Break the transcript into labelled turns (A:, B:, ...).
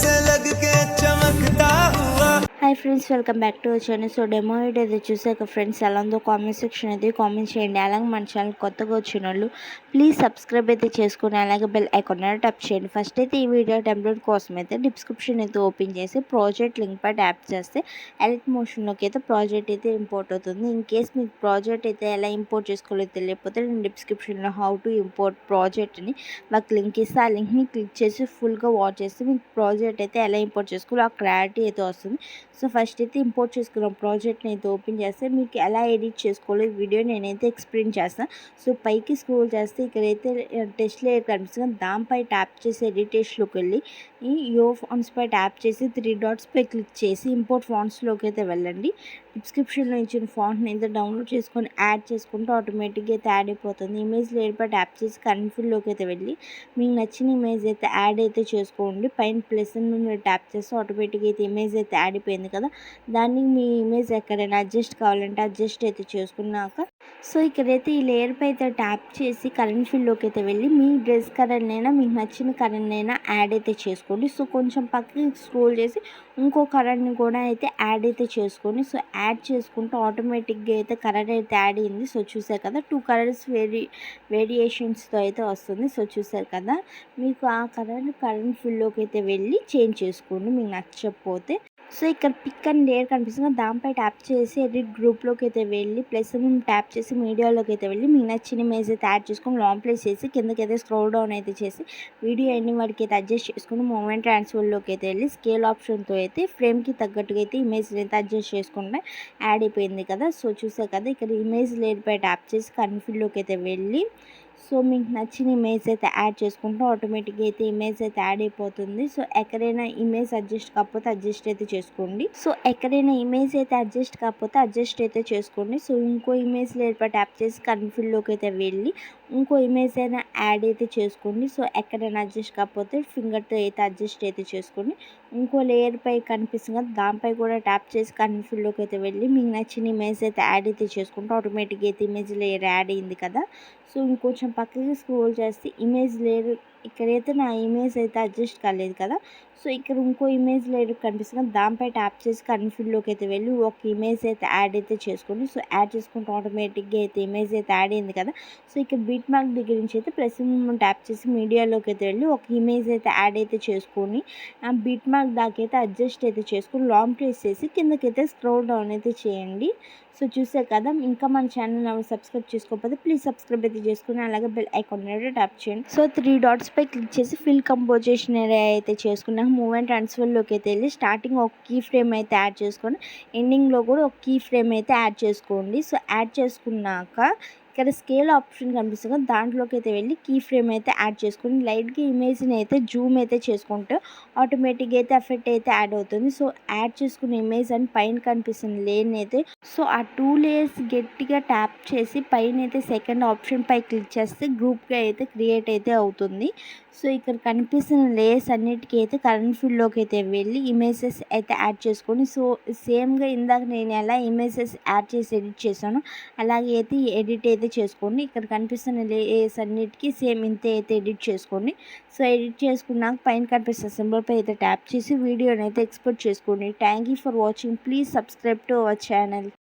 A: से लग के चमकता हुआ।
B: Hi friends, welcome back to our channel. So demo video అయితే చూసాక ఫ్రెండ్స్ ఎలా ఉందో కామెంట్ సెక్షన్ అయితే కామెంట్ చేయండి. అలాగే మన ఛానల్ కొత్తగా వచ్చిన వాళ్ళు ప్లీజ్ సబ్స్క్రైబ్ అయితే చేసుకుని అలాగే బెల్ ఐకాన్ టచ్ చేయండి. ఫస్ట్ అయితే ఈ వీడియో టెంప్లెట్ కోసం అయితే డిస్క్రిప్షన్ అయితే ఓపెన్ చేసి ప్రాజెక్ట్ లింక్ పై ట్యాప్ చేస్తే ఎడిట్ మోషన్లోకి అయితే ప్రాజెక్ట్ అయితే ఇంపోర్ట్ అవుతుంది. ఇన్ కేస్ మీకు ప్రాజెక్ట్ అయితే ఎలా ఇంపోర్ట్ చేసుకోలేదో తెలియకపోతే నేను డిస్క్రిప్షన్లో హౌ టు ఇంపోర్ట్ ప్రాజెక్ట్ని మాకు లింక్ ఇస్తే ఆ లింక్ని క్లిక్ చేసి ఫుల్గా వాచ్ చేస్తే మీకు ప్రాజెక్ట్ అయితే ఎలా ఇంపోర్ట్ చేసుకోవాలో ఆ క్లారిటీ అయితే వస్తుంది. సో ఫస్ట్ అయితే ఇంపోర్ట్ చేసుకున్న ప్రాజెక్ట్ని అయితే ఓపెన్ చేస్తే మీకు ఎలా ఎడిట్ చేసుకోవాలో ఈ వీడియో నేనైతే ఎక్స్ప్లెయిన్ చేస్తాను. సో పైకి స్క్రోల్ చేస్తే ఇక్కడైతే టెస్ట్ లేయర్ కనిపిస్తుంది, దానిపై ట్యాప్ చేసి ఎడిటేషన్లోకి వెళ్ళి ఈ యో ఫాంట్స్ పై ట్యాప్ చేసి 3 డాట్స్ పై క్లిక్ చేసి ఇంపోర్ట్ ఫాంట్స్లోకి అయితే వెళ్ళండి. డిస్క్రిప్షన్లో ఇచ్చిన ఫాంట్ని అయితే డౌన్లోడ్ చేసుకొని యాడ్ చేసుకుంటే ఆటోమేటిక్గా అయితే యాడ్ అయిపోతుంది. ఇమేజ్ లేయర్ పై ట్యాప్ చేసి కన్ఫిల్లోకి అయితే వెళ్ళి మీకు నచ్చిన ఇమేజ్ అయితే యాడ్ అయితే చేసుకోండి. పైన ప్లస్ మీరు ట్యాప్ చేస్తే ఆటోమేటిక్గా అయితే ఇమేజ్ అయితే యాడ్ అయిపోయింది కదా. దాన్ని మీ ఇమేజ్ ఎక్కడైనా అడ్జస్ట్ కావాలంటే అడ్జస్ట్ అయితే చేసుకున్నాక సో ఇక్కడైతే ఈ లేయర్ పై అయితే ట్యాప్ చేసి కరెంట్ ఫీల్డ్లోకి అయితే వెళ్ళి మీ డ్రెస్ కలర్నైనా మీకు నచ్చిన కలర్నైనా యాడ్ అయితే చేసుకోండి. సో కొంచెం పక్కకి స్క్రోల్ చేసి ఇంకో కలర్ని కూడా అయితే యాడ్ అయితే చేసుకోండి. సో యాడ్ చేసుకుంటే ఆటోమేటిక్గా అయితే కలర్ అయితే యాడ్ అయింది. సో చూసారు కదా 2 కలర్స్ వేరియేషన్స్తో అయితే వస్తుంది. సో చూసారు కదా, మీకు ఆ కలర్ని కరెంట్ ఫీల్డ్లోకి అయితే వెళ్ళి చేంజ్ చేసుకోండి మీకు నచ్చకపోతే. సో ఇక్కడ పిక్ అండ్ లేయర్ కనిపిస్తుంది, దానిపై ట్యాప్ చేసి ఎడిట్ గ్రూప్లోకి అయితే వెళ్ళి ప్లస్ ట్యాప్ చేసి మీడియాలోకి అయితే వెళ్ళి మీకు నచ్చిన ఇమేజ్ అయితే యాడ్ చేసుకొని లాంగ్ ప్లేస్ చేసి కిందకి అయితే స్క్రోల్ డౌన్ అయితే చేసి వీడియో ఎండింగ్ వరకు అయితే అడ్జస్ట్ చేసుకుని మూమెంట్ ట్రాన్స్ఫర్లోకి అయితే వెళ్ళి స్కేల్ ఆప్షన్తో అయితే ఫ్రేమ్కి తగ్గట్టుగా అయితే ఇమేజ్ అయితే అడ్జస్ట్ చేసుకుంటే యాడ్ అయిపోయింది కదా. సో చూసారు కదా, ఇక్కడ ఇమేజ్ లేయర్పై ట్యాప్ చేసి కన్ఫిల్లోకి అయితే వెళ్ళి సో మీకు నచ్చిన ఇమేజ్ అయితే యాడ్ చేసుకుంటే ఆటోమేటిక్గా అయితే ఇమేజ్ అయితే యాడ్ అయిపోతుంది. సో ఎక్కడైనా ఇమేజ్ అడ్జస్ట్ కాకపోతే అడ్జస్ట్ అయితే చేసుకోండి. సో ఎక్కడైనా ఇమేజ్ అయితే అడ్జస్ట్ కాకపోతే అడ్జస్ట్ అయితే చేసుకోండి. సో ఇంకో ఇమేజ్ లేయర్ ట్యాప్ చేసి కన్ఫిల్లోకి అయితే వెళ్ళి ఇంకో ఇమేజ్ అయినా యాడ్ అయితే చేసుకోండి. సో ఎక్కడైనా అడ్జస్ట్ కాకపోతే ఫింగర్తో అయితే అడ్జస్ట్ అయితే చేసుకోండి. ఇంకో లేయర్ పై కనిపిస్తుంది కదా, దానిపై కూడా ట్యాప్ చేసి కన్ఫిల్లోకి అయితే వెళ్ళి మీకు నచ్చిన ఇమేజ్ అయితే యాడ్ అయితే చేసుకుంటే ఆటోమేటిక్గా అయితే ఇమేజ్ లేయర్ యాడ్ అయింది కదా. సో ఇంకొంచెం పక్కకి స్క్రోల్ చేస్తే ఇమేజ్ లేయర్ ఇక్కడైతే నా ఇమేజ్ అయితే అడ్జస్ట్ కాలేదు కదా. సో ఇక్కడ ఇంకో ఇమేజ్ లేయర్ కనిపిస్తుంది, దానిపై ట్యాప్ చేసి కన్ఫిల్లోకి అయితే వెళ్ళి ఒక ఇమేజ్ అయితే యాడ్ అయితే చేసుకోండి. సో యాడ్ చేసుకుంటే ఆటోమేటిక్గా అయితే ఇమేజ్ అయితే యాడ్ అయింది కదా. సో ఇక్కడ బీట్ మార్క్ దగ్గర నుంచి అయితే ప్లస్ ట్యాప్ చేసి మీడియాలోకి అయితే వెళ్ళి ఒక ఇమేజ్ అయితే యాడ్ అయితే చేసుకొని ఆ బీట్ మార్క్ దాకా అయితే అడ్జస్ట్ అయితే చేసుకొని లాంగ్ ప్రెస్ చేసి కిందకైతే స్క్రోల్ డౌన్ అయితే చేయండి. సో చూసే కదా, ఇంకా మన ఛానల్ సబ్స్క్రైబ్ చేసుకోకపోతే ప్లీజ్ సబ్స్క్రైబ్ అయితే చేసుకుని అలాగే బెల్ ఐకాన్ అయితే ట్యాప్ చేయండి. సో 3 డాట్స్ పై క్లిక్ చేసి ఫిల్ కంపోజిషన్ ఏరియా అయితే చేసుకున్నాక మూమెంట్ ట్రాన్స్ఫర్లోకి అయితే వెళ్ళి స్టార్టింగ్ ఒక కీ ఫ్రేమ్ అయితే యాడ్ చేసుకొని ఎండింగ్లో కూడా ఒక కీ ఫ్రేమ్ అయితే యాడ్ చేసుకోండి. సో యాడ్ చేసుకున్నాక ఇక్కడ స్కేల్ ఆప్షన్ కనిపిస్తుంది, దాంట్లోకి అయితే వెళ్ళి కీ ఫ్రేమ్ అయితే యాడ్ చేసుకుని లైట్గా ఇమేజ్ని అయితే జూమ్ అయితే చేసుకుంటే ఆటోమేటిక్గా అయితే ఎఫెక్ట్ అయితే యాడ్ అవుతుంది. సో యాడ్ చేసుకున్న ఇమేజ్ అని పైన కనిపిస్తుంది లేయర్ని అయితే సో ఆ 2 లేయర్స్ గట్టిగా ట్యాప్ చేసి పైన అయితే సెకండ్ ఆప్షన్ పై క్లిక్ చేస్తే గ్రూప్గా అయితే క్రియేట్ అయితే అవుతుంది. సో ఇక్కడ కనిపిస్తున్న లేయర్స్ అన్నిటికీ అయితే కరెంట్ ఫీల్డ్లోకి అయితే వెళ్ళి ఇమేజెస్ అయితే యాడ్ చేసుకొని సో సేమ్గా ఇందాక నేను ఎలా ఇమేజెస్ యాడ్ చేసి ఎడిట్ చేశానో అలాగే అయితే ఎడిట్ అయితే చేసుకోండి. ఇక్కడ కనిపిస్తున్న లేయర్స్ అన్నిటికీ సేమ్ ఇంతే అయితే ఎడిట్ చేసుకోండి. సో ఎడిట్ చేసుకున్నాక పైన కనిపిస్తున్న సింబల్ పై అయితే ట్యాప్ చేసి వీడియోని అయితే ఎక్స్పోర్ట్ చేసుకోండి. Thank you for watching. Please subscribe to our channel.